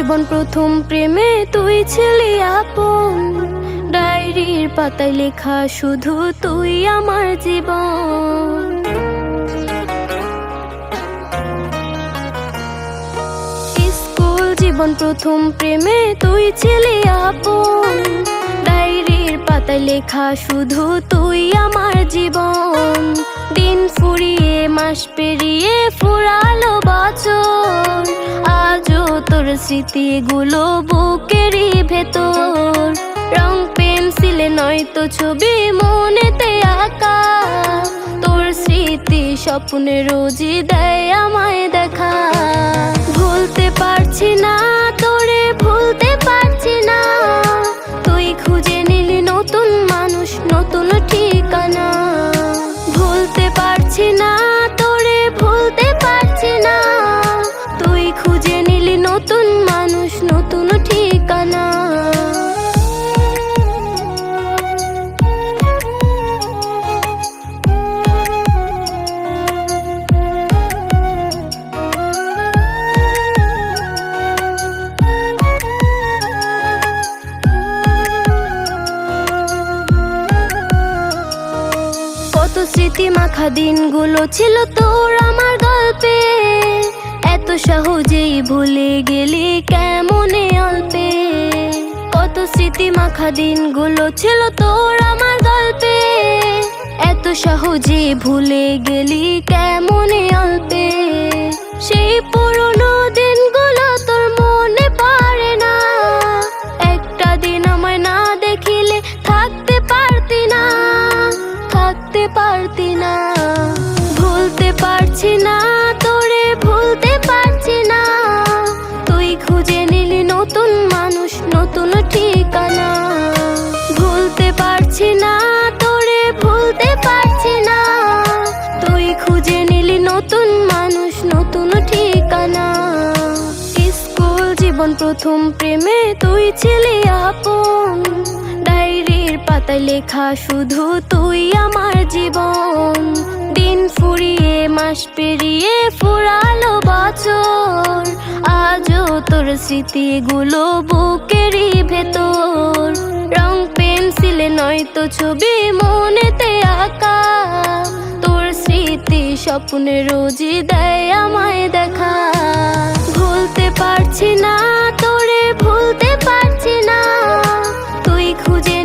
জীবন প্রথম প্রেমে তুই ছিলি আপন, ডায়েরির পাতায় লেখা শুধু তুই আমার জীবন। স্কুল জীবন প্রথম প্রেমে তুই ছিলি আপন, ডায়েরির পাতায় লেখা শুধু তুই আমার জীবন। দিন ফুরিয়ে মাস পেরিয়ে ফুরালো বছর, আজও তোর স্মৃতিগুলো বুকেরই ভেতর। রং পেন্সিলে নয়তো ছবি মনেতে আঁকা, তোর স্মৃতি স্বপ্নে রোজই দেয় আমায় দেখা। ভুলতে পারছি না তোরে, ভুলতে পারছি না, তুই খুঁজে নিলি নতুন মানুষ, নতুন ঠিকানা। ভুলতে পারছি না তোরে, ভুলতে পারছি না, তুই খুঁজে নিলি নতুন মানুষ, নতুন ঠিকানা। কত স্মৃতি মাখা দিনগুলো ছিল তোর আমার গল্পে, এত সহজেই ভুলে গেলি কেমনে অল্পে। কত স্মৃতি মাখা দিনগুলো ছিল তোর আমার গল্পে, এত সহজে ভুলে গেলি কেমনে অল্পে। সেই পুরনো দিনগুলো তোর মনে পড়ে না, একটা দিন আমায় না দেখিলে থাকতে পারতি না, থাকতে পারতি না। ভুলতে পারছি না তোরে, ভুলতে পারছি না, তুই খুঁজে নিলি নতুন মানুষ, নতুন ঠিকানা। ভুলতে পারছি না তোরে, ভুলতে পারছি না, তুই খুঁজে নিলি নতুন মানুষ, নতুন ঠিকানা। স্কুল জীবন প্রথম প্রেমে তুই ছিলি আপন, ডায়েরির পাতায় লেখা শুধু তুই আমার জীবন। দিন ফুরিয়ে মাস পেরিয়ে ফুরালো বছর, আজও তোর স্মৃতিগুলো বুকেরই ভেতর। রং পেন্সিলে নয়তো ছবি মনেতে আঁকা, তোর স্মৃতি স্বপ্নে রোজই দেয় আমায় দেখা। ভুলতে পারছি না তোরে, ভুলতে পারছি না, তুই খুঁজে